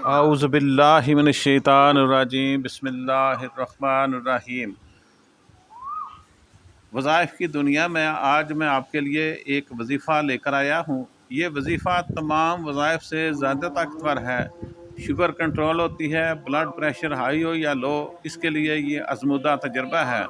اعوذ باللہ من الشیطان الرجیم، بسم اللہ الرحمن الرحیم۔ وظائف کی دنیا میں آج میں آپ کے لیے ایک وظیفہ لے کر آیا ہوں۔ یہ وظیفہ تمام وظائف سے زیادہ طاقتور ہے۔ شوگر کنٹرول ہوتی ہے، بلڈ پریشر ہائی ہو یا لو، اس کے لیے یہ آزمودہ تجربہ ہے۔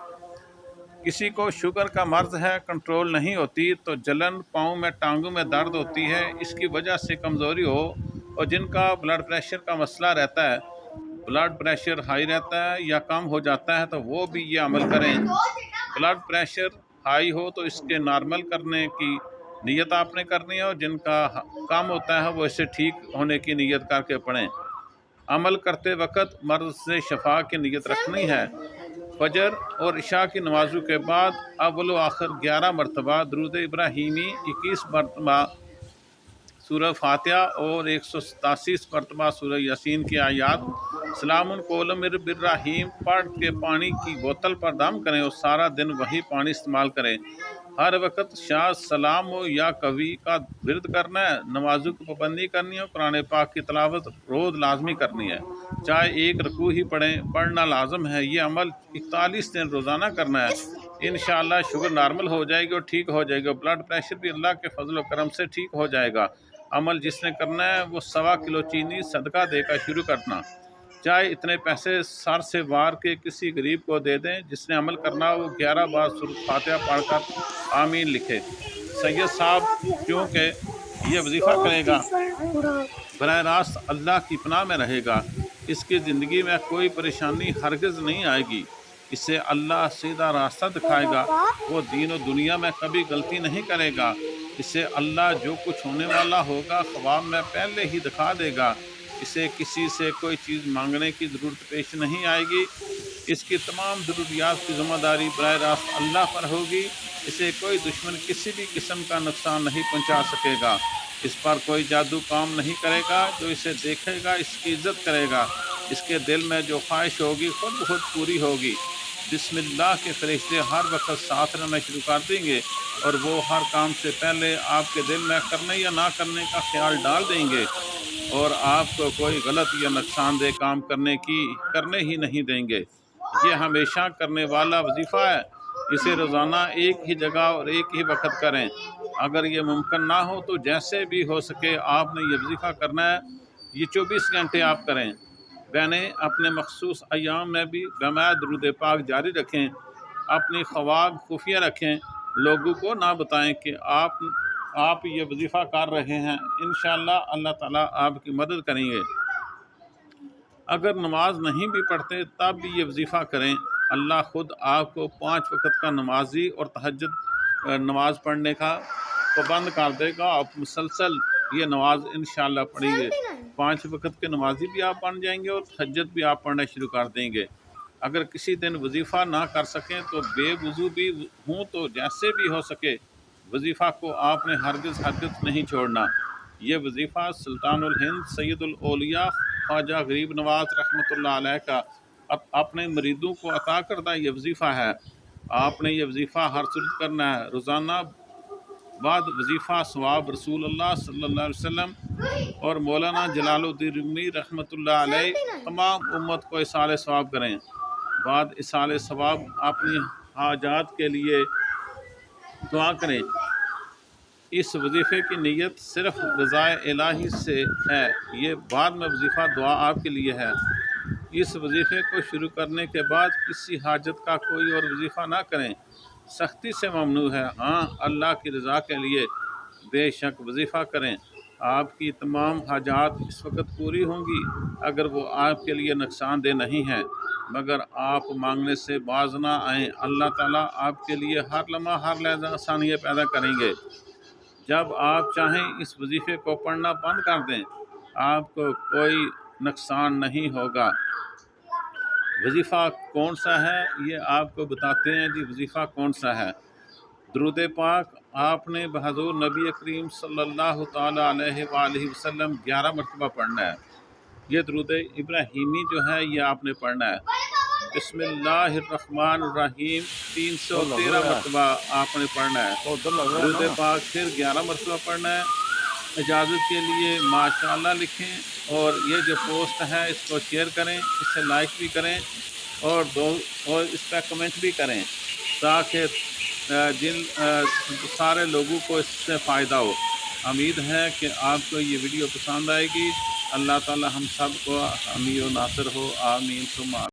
کسی کو شوگر کا مرض ہے، کنٹرول نہیں ہوتی تو جلن، پاؤں میں ٹانگوں میں درد ہوتی ہے، اس کی وجہ سے کمزوری ہو، اور جن کا بلڈ پریشر کا مسئلہ رہتا ہے، بلڈ پریشر ہائی رہتا ہے یا کم ہو جاتا ہے، تو وہ بھی یہ عمل کریں۔ بلڈ پریشر ہائی ہو تو اس کے نارمل کرنے کی نیت آپ نے کرنی ہے، اور جن کا کم ہوتا ہے وہ اسے ٹھیک ہونے کی نیت کر کے پڑھیں۔ عمل کرتے وقت مرض سے شفا کی نیت رکھنی ہے۔ فجر اور عشاء کی نمازوں کے بعد اول و آخر 11 مرتبہ درود ابراہیمی، 21 مرتبہ سورہ فاتحہ اور 187 مرتبہ سورہ یاسین کی آیات، سلام قولا من رب الرحیم پڑھ کے پانی کی بوتل پر دم کریں اور سارا دن وہی پانی استعمال کریں۔ ہر وقت شاد سلام و یا کبھی کا ورد کرنا ہے۔ نمازوں کی پابندی کرنی ہے اور قرآن پاک کی تلاوت روز لازمی کرنی ہے، چاہے ایک رکوع ہی پڑھنا لازم ہے۔ یہ عمل 41 دن روزانہ کرنا ہے۔ انشاءاللہ شوگر نارمل ہو جائے گی اور ٹھیک ہو جائے گا۔ بلڈ پریشر بھی اللہ کے فضل و کرم سے ٹھیک ہو جائے گا۔ عمل جس نے کرنا ہے وہ 1.25 کلو چینی صدقہ دے کر شروع کرنا، چاہے اتنے پیسے سر سے وار کے کسی غریب کو دے دیں۔ جس نے عمل کرنا وہ 11 بار سورۃ فاتحہ پڑھ کر آمین لکھے۔ سید صاحب کیونکہ یہ وظیفہ کرے گا براہ راست اللہ کی پناہ میں رہے گا، اس کی زندگی میں کوئی پریشانی ہرگز نہیں آئے گی، اسے اللہ سیدھا راستہ دکھائے گا، وہ دین و دنیا میں کبھی غلطی نہیں کرے گا، اسے اللہ جو کچھ ہونے والا ہوگا خواب میں پہلے ہی دکھا دے گا، اسے کسی سے کوئی چیز مانگنے کی ضرورت پیش نہیں آئے گی، اس کی تمام ضروریات کی ذمہ داری براہ راست اللہ پر ہوگی، اسے کوئی دشمن کسی بھی قسم کا نقصان نہیں پہنچا سکے گا، اس پر کوئی جادو کام نہیں کرے گا، جو اسے دیکھے گا اس کی عزت کرے گا، اس کے دل میں جو خواہش ہوگی خود بخود پوری ہوگی۔ بسم اللہ کے فرشتے ہر وقت ساتھ رہنا شروع کر دیں گے اور وہ ہر کام سے پہلے آپ کے دل میں کرنے یا نہ کرنے کا خیال ڈال دیں گے، اور آپ کو کوئی غلط یا نقصان دہ کام کرنے ہی نہیں دیں گے۔ یہ ہمیشہ کرنے والا وظیفہ ہے، اسے روزانہ ایک ہی جگہ اور ایک ہی وقت کریں۔ اگر یہ ممکن نہ ہو تو جیسے بھی ہو سکے آپ نے یہ وظیفہ کرنا ہے۔ یہ 24 گھنٹے آپ کریں۔ بہنیں اپنے مخصوص ایام میں بھی بمع درود پاک جاری رکھیں، اپنی خواہاں خفیہ رکھیں، لوگوں کو نہ بتائیں کہ آپ یہ وظیفہ کر رہے ہیں، انشاءاللہ اللہ تعالیٰ آپ کی مدد کریں گے۔ اگر نماز نہیں بھی پڑھتے تب بھی یہ وظیفہ کریں، اللہ خود آپ کو 5 وقت کا نمازی اور تہجد نماز پڑھنے کا پابند کر دے گا۔ آپ مسلسل یہ نماز انشاءاللہ پڑھیں گے، 5 وقت کے نمازی بھی آپ بن جائیں گے اور تہجد بھی آپ پڑھنا شروع کر دیں گے۔ اگر کسی دن وظیفہ نہ کر سکیں تو بے وضو بھی ہوں تو جیسے بھی ہو سکے وظیفہ کو آپ نے ہرگز نہیں چھوڑنا۔ یہ وظیفہ سلطان الہند سید الاولیاء خواجہ غریب نواز رحمۃ اللہ علیہ کا اپنے مریدوں کو عطا کردہ یہ وظیفہ ہے۔ آپ نے یہ وظیفہ ہر صورت کرنا ہے۔ روزانہ بعد وظیفہ ثواب رسول اللہ صلی اللہ علیہ وسلم اور مولانا جلال الدین رومی رحمۃ اللہ علیہ تمام امت کو ایصال ثواب کریں۔ بعد ایصال ثواب اپنی حاجات کے لیے دعا کریں۔ اس وظیفے کی نیت صرف رضا الہی سے ہے، یہ بعد میں وظیفہ دعا آپ کے لیے ہے۔ اس وظیفے کو شروع کرنے کے بعد کسی حاجت کا کوئی اور وظیفہ نہ کریں، سختی سے ممنوع ہے۔ ہاں اللہ کی رضا کے لیے بے شک وظیفہ کریں، آپ کی تمام حاجات اس وقت پوری ہوں گی اگر وہ آپ کے لیے نقصان دہ نہیں ہیں، مگر آپ مانگنے سے باز نہ آئیں، اللہ تعالیٰ آپ کے لیے ہر لمحہ ہر لحظہ آسانیاں پیدا کریں گے۔ جب آپ چاہیں اس وظیفے کو پڑھنا بند کر دیں، آپ کو کوئی نقصان نہیں ہوگا۔ وظیفہ کون سا ہے یہ آپ کو بتاتے ہیں جی۔ وظیفہ کون سا ہے؟ درود پاک آپ نے بحضور نبی کریم صلی اللہ تعالیٰ علیہ وآلہ وسلم 11 مرتبہ پڑھنا ہے۔ یہ درود ابراہیمی جو ہے یہ آپ نے پڑھنا ہے۔ بسم اللہ الرحمن الرحیم 313 مرتبہ آپ نے پڑھنا ہے۔ درود پاک پھر 11 مرتبہ پڑھنا ہے۔ اجازت کے لیے ماشاءاللہ لکھیں، اور یہ جو پوسٹ ہے اس کو شیئر کریں، اس سے لائک بھی کریں اور اس پہ کمنٹ بھی کریں تاکہ جن سارے لوگوں کو اس سے فائدہ ہو۔ امید ہے کہ آپ کو یہ ویڈیو پسند آئے گی۔ اللہ تعالی ہم سب کو حامی و ناصر ہو، آمین ثم آمین۔